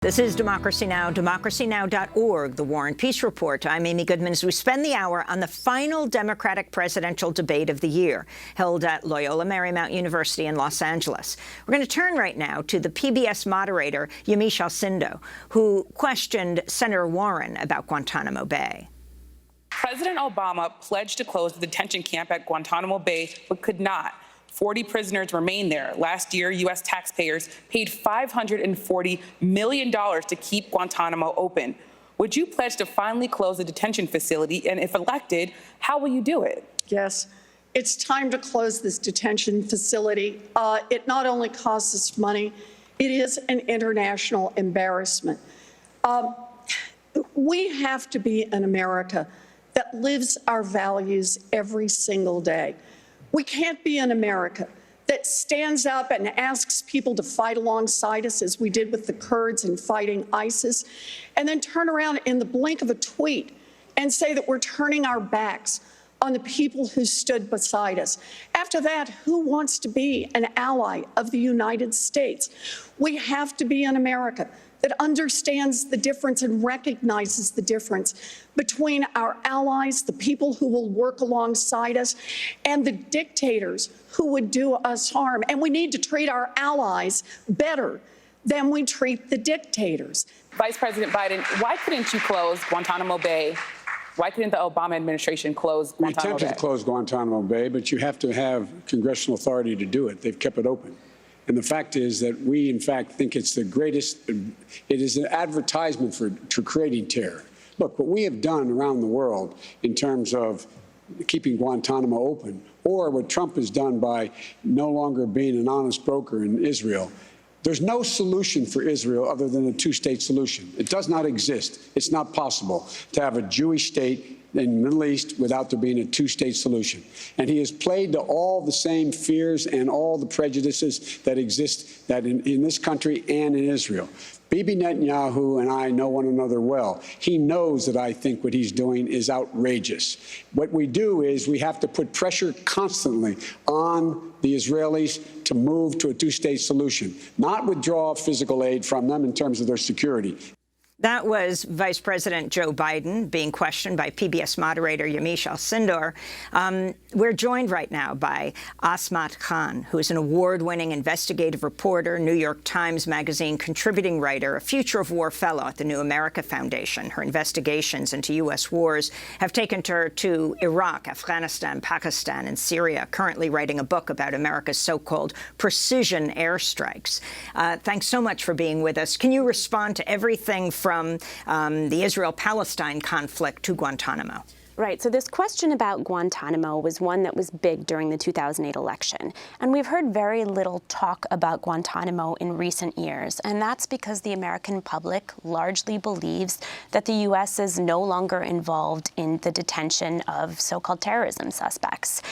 This is Democracy Now!, democracynow.org, The War and Peace Report. I'm Amy Goodman as we spend the hour on the final Democratic presidential debate of the year, held at Loyola Marymount University in Los Angeles. We're going to turn right now to the PBS moderator, Yamiche Alcindor, who questioned Senator Warren about Guantánamo Bay. President Obama pledged to close the detention camp at Guantánamo Bay, but could not. 40 prisoners remain there. Last year, U.S. taxpayers paid $540 million to keep Guantánamo open. Would you pledge to finally close the detention facility? And if elected, how will you do it? Yes, it's time to close this detention facility. It not only costs us money, it is an international embarrassment. We have to be an America that lives our values every single day. We can't be an America that stands up and asks people to fight alongside us, as we did with the Kurds in fighting ISIS, and then turn around in the blink of a tweet and say that we're turning our backs on the people who stood beside us. After that, who wants to be an ally of the United States? We have to be an America that understands the difference and recognizes the difference between our allies, the people who will work alongside us, and the dictators who would do us harm. And we need to treat our allies better than we treat the dictators. Vice President Biden, why couldn't you close Guantánamo Bay? Why couldn't the Obama administration close Guantánamo Bay? We attempted to close Guantánamo Bay, but you have to have congressional authority to do it. They've kept it open. And the fact is that we, in fact, think it's the greatest, it is an advertisement for creating terror. Look, what we have done around the world in terms of keeping Guantánamo open, or what Trump has done by no longer being an honest broker in Israel, there's no solution for Israel other than a two-state solution. It does not exist. It's not possible to have a Jewish state in the Middle East without there being a two-state solution. And he has played to all the same fears and all the prejudices that exist in this country and in Israel. Bibi Netanyahu and I know one another well. He knows that I think what he's doing is outrageous. What we do is we have to put pressure constantly on the Israelis to move to a two-state solution, not withdraw physical aid from them in terms of their security. That was Vice President Joe Biden being questioned by PBS moderator Yamiche Alcindor. We're joined right now by Azmat Khan, who is an award-winning investigative reporter, New York Times Magazine contributing writer, a Future of War Fellow at the New America Foundation. Her investigations into U.S. wars have taken her to Iraq, Afghanistan, Pakistan, and Syria, currently writing a book about America's so-called precision airstrikes. Thanks so much for being with us. Can you respond to everything from the Israel-Palestine conflict to Guantánamo? Right. So this question about Guantánamo was one that was big during the 2008 election. And we've heard very little talk about Guantánamo in recent years. And that's because the American public largely believes that the U.S. is no longer involved in the detention of so-called terrorism suspects.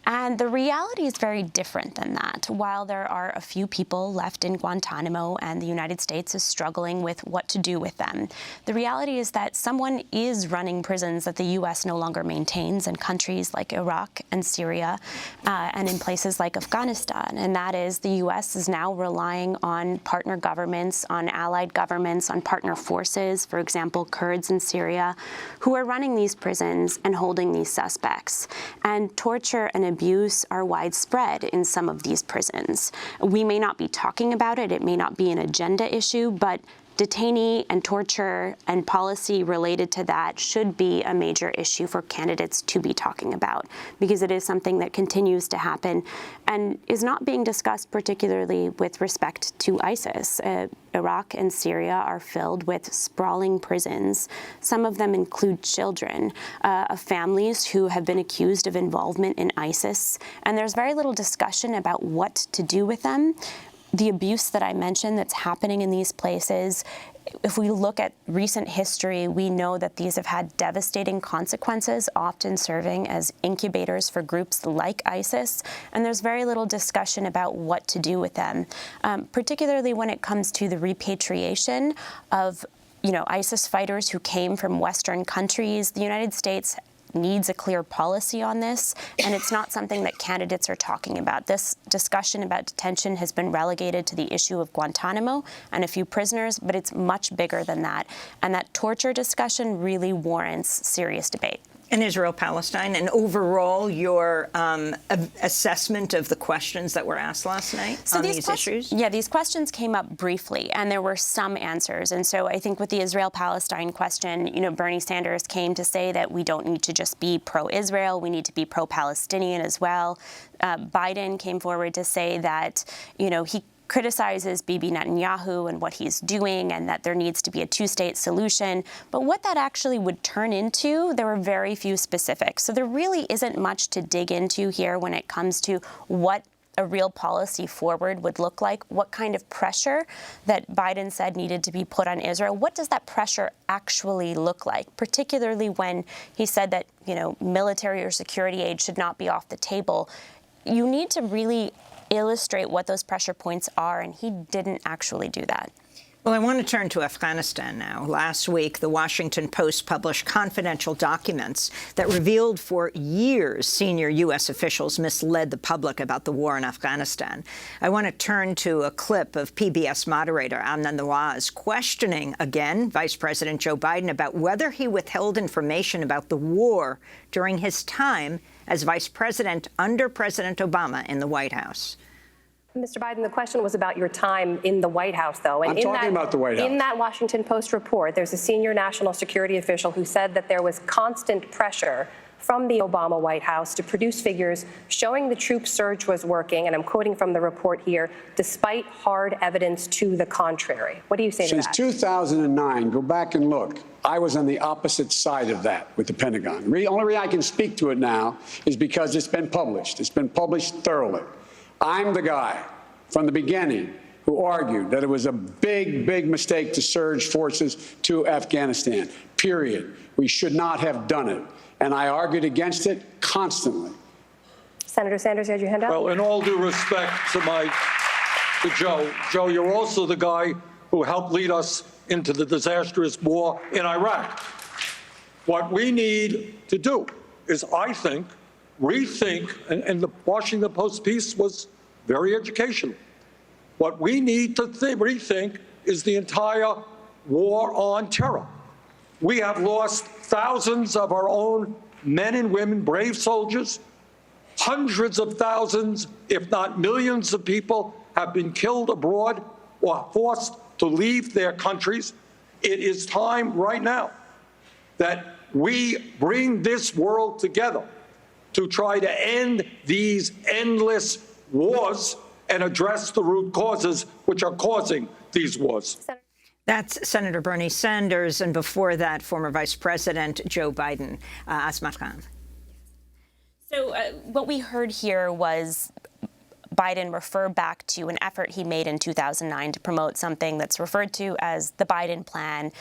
And the reality is very different than that. While there are a few people left in Guantánamo and the United States is struggling with what to do with them, the reality is that someone is running prisons that the U.S. no longer maintains in countries like Iraq and Syria and in places like Afghanistan. And that is the U.S. is now relying on partner governments, on allied governments, on partner forces, for example, Kurds in Syria, who are running these prisons and holding these suspects. And torture and abuse are widespread in some of these prisons. We may not be talking about it. It may not be an agenda issue, but detainee and torture and policy related to that should be a major issue for candidates to be talking about, because it is something that continues to happen and is not being discussed particularly with respect to ISIS. Iraq and Syria are filled with sprawling prisons. Some of them include children of families who have been accused of involvement in ISIS, and there's very little discussion about what to do with them. The abuse that I mentioned that's happening in these places, if we look at recent history, we know that these have had devastating consequences, often serving as incubators for groups like ISIS, and there's very little discussion about what to do with them, particularly when it comes to the repatriation of ISIS fighters who came from Western countries. The United States needs a clear policy on this, and it's not something that candidates are talking about. This discussion about detention has been relegated to the issue of Guantánamo and a few prisoners, but it's much bigger than that. And that torture discussion really warrants serious debate. In Israel-Palestine, and overall, your assessment of the questions that were asked last night on these issues? Yeah, these questions came up briefly, and there were some answers. And so I think with the Israel-Palestine question, Bernie Sanders came to say that we don't need to just be pro-Israel, we need to be pro-Palestinian as well. Biden came forward to say that, he criticizes Bibi Netanyahu and what he's doing, and that there needs to be a two-state solution. But what that actually would turn into, there were very few specifics. So there really isn't much to dig into here when it comes to what a real policy forward would look like, what kind of pressure that Biden said needed to be put on Israel. What does that pressure actually look like, particularly when he said that, military or security aid should not be off the table? You need to really illustrate what those pressure points are, and he didn't actually do that. Well, I want to turn to Afghanistan now. Last week, the Washington Post published confidential documents that revealed for years senior U.S. officials misled the public about the war in Afghanistan. I want to turn to a clip of PBS moderator Amna Nawaz questioning, again, Vice President Joe Biden about whether he withheld information about the war during his time as vice president under President Obama in the White House. Mr. Biden, the question was about your time in the White House, though. And I'm talking about the White House. In that Washington Post report, there's a senior national security official who said that there was constant pressure from the Obama White House to produce figures showing the troop surge was working, and I'm quoting from the report here, despite hard evidence to the contrary. What do you say to that? Since 2009, go back and look. I was on the opposite side of that with the Pentagon. The only reason I can speak to it now is because it's been published. It's been published thoroughly. I'm the guy from the beginning who argued that it was a big, big mistake to surge forces to Afghanistan, period. We should not have done it. And I argued against it constantly. Senator Sanders, you had your hand up? Well, in all due respect to Joe. Joe, you're also the guy who helped lead us into the disastrous war in Iraq. What we need to do is, I think, rethink, and the Washington Post piece was very educational. What we need to rethink is the entire war on terror. We have lost thousands of our own men and women, brave soldiers. Hundreds of thousands, if not millions of people have been killed abroad or forced to leave their countries. It is time right now that we bring this world together to try to end these endless wars and address the root causes which are causing these wars. That's Senator Bernie Sanders, and before that, former Vice President Joe Biden. Azmat Khan. So what we heard here was Biden refer back to an effort he made in 2009 to promote something that's referred to as the Biden plan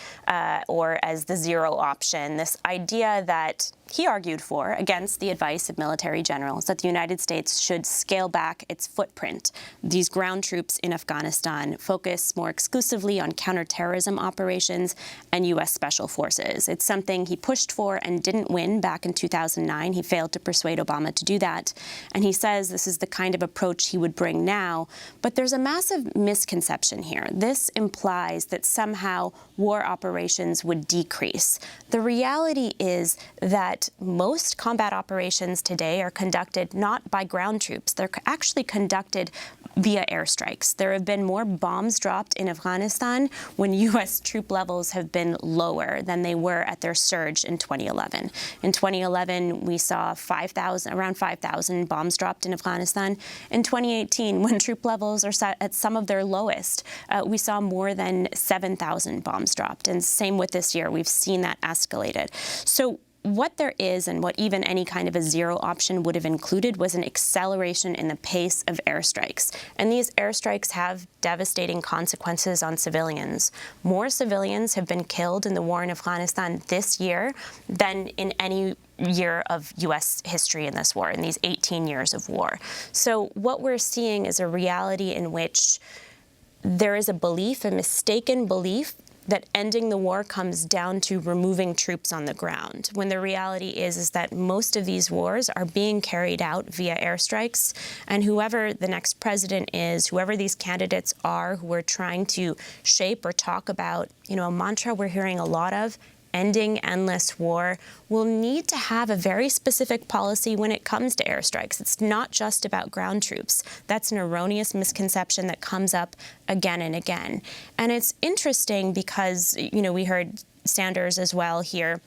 or as the zero option, this idea that he argued for, against the advice of military generals, that the United States should scale back its footprint. These ground troops in Afghanistan focus more exclusively on counterterrorism operations and U.S. Special Forces. It's something he pushed for and didn't win back in 2009. He failed to persuade Obama to do that. And he says this is the kind of approach he would bring now. But there's a massive misconception here. This implies that somehow war operations would decrease. The reality is that most combat operations today are conducted not by ground troops. They're actually conducted via airstrikes. There have been more bombs dropped in Afghanistan when U.S. troop levels have been lower than they were at their surge in 2011. In 2011, we saw around 5,000 bombs dropped in Afghanistan. In 2018, when troop levels are at some of their lowest, we saw more than 7,000 bombs dropped. And same with this year. We've seen that escalated. So what there is, and what even any kind of a zero option would have included, was an acceleration in the pace of airstrikes. And these airstrikes have devastating consequences on civilians. More civilians have been killed in the war in Afghanistan this year than in any year of U.S. history in this war, in these 18 years of war. So what we're seeing is a reality in which there is a belief, a mistaken belief, that ending the war comes down to removing troops on the ground, when the reality is that most of these wars are being carried out via airstrikes, and whoever the next president is, whoever these candidates are who are trying to shape or talk about, a mantra we're hearing a lot of, ending endless war, will need to have a very specific policy when it comes to airstrikes. It's not just about ground troops. That's an erroneous misconception that comes up again and again. And it's interesting because, we heard Sanders as well here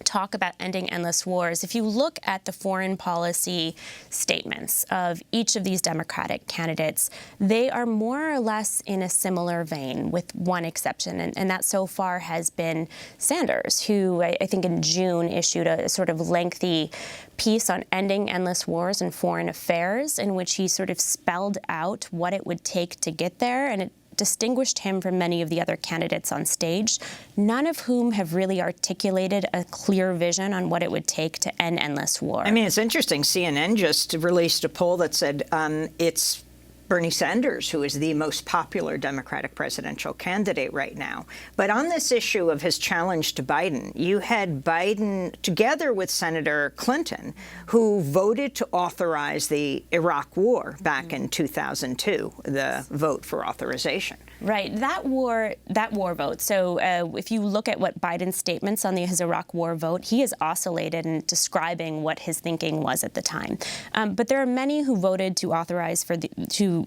talk about ending endless wars. If you look at the foreign policy statements of each of these Democratic candidates, they are more or less in a similar vein, with one exception, and that so far has been Sanders, who I think in June issued a sort of lengthy piece on ending endless wars and foreign affairs, in which he sort of spelled out what it would take to get there, and it distinguished him from many of the other candidates on stage, none of whom have really articulated a clear vision on what it would take to end endless war. I mean, it's interesting. CNN just released a poll that said it's Bernie Sanders who is the most popular Democratic presidential candidate right now. But on this issue of his challenge to Biden, you had Biden together with Senator Clinton, who voted to authorize the Iraq war back in 2002, the vote for authorization. Right, that war vote. So if you look at what Biden's statements on his Iraq war vote, he has oscillated in describing what his thinking was at the time. But there are many who voted to authorize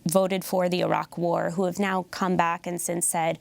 voted for the Iraq war who have now come back and since said,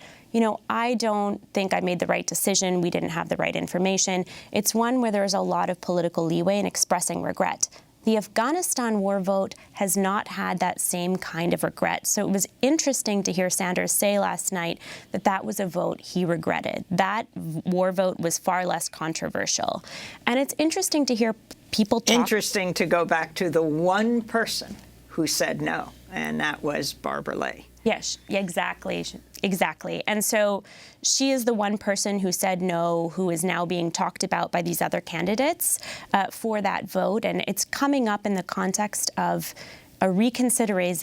I don't think I made the right decision. We didn't have the right information. It's one where there's a lot of political leeway in expressing regret. The Afghanistan war vote has not had that same kind of regret. So it was interesting to hear Sanders say last night that that was a vote he regretted. That war vote was far less controversial. And it's interesting to hear people talk. Interesting to go back to the one person who said no, and that was Barbara Lee. Yes, exactly. And so she is the one person who said no, who is now being talked about by these other candidates for that vote. And it's coming up in the context of a reconsidering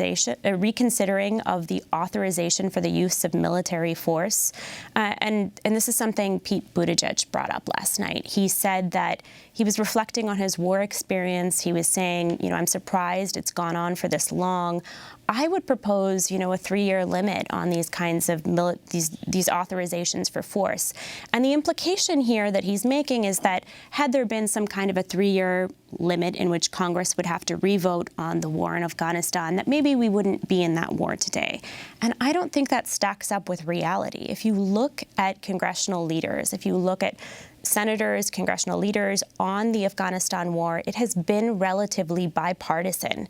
of the authorization for the use of military force. And this is something Pete Buttigieg brought up last night. He said that he was reflecting on his war experience. He was saying, I'm surprised it's gone on for this long. I would propose, a 3-year limit on these kinds of these authorizations for force. And the implication here that he's making is that had there been some kind of a 3-year limit in which Congress would have to revote on the war in Afghanistan, that maybe we wouldn't be in that war today. And I don't think that stacks up with reality. If you look at congressional leaders, if you look at senators, congressional leaders on the Afghanistan war, it has been relatively bipartisan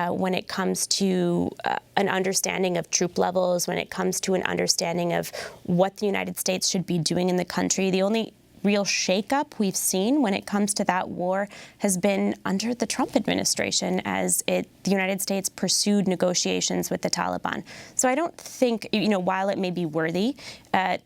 when it comes to an understanding of troop levels, when it comes to an understanding of what the United States should be doing in the country. The only real shakeup we've seen when it comes to that war has been under the Trump administration as the United States pursued negotiations with the Taliban. So I don't think, while it may be worthy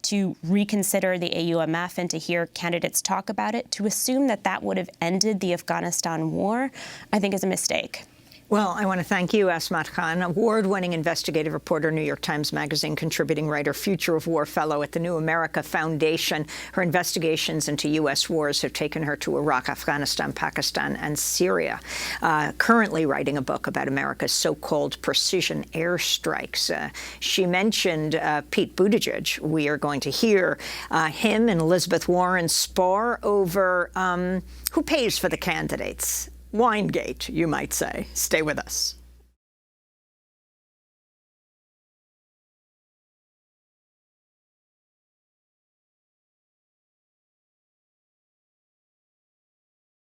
to reconsider the AUMF and to hear candidates talk about it, to assume that that would have ended the Afghanistan war, I think is a mistake. Well, I want to thank you, Azmat Khan, award-winning investigative reporter, New York Times Magazine contributing writer, Future of War Fellow at the New America Foundation. Her investigations into U.S. wars have taken her to Iraq, Afghanistan, Pakistan, and Syria. Currently writing a book about America's so-called precision airstrikes. She mentioned Pete Buttigieg. We are going to hear him and Elizabeth Warren spar over who pays for the candidates. Winegate, you might say. Stay with us.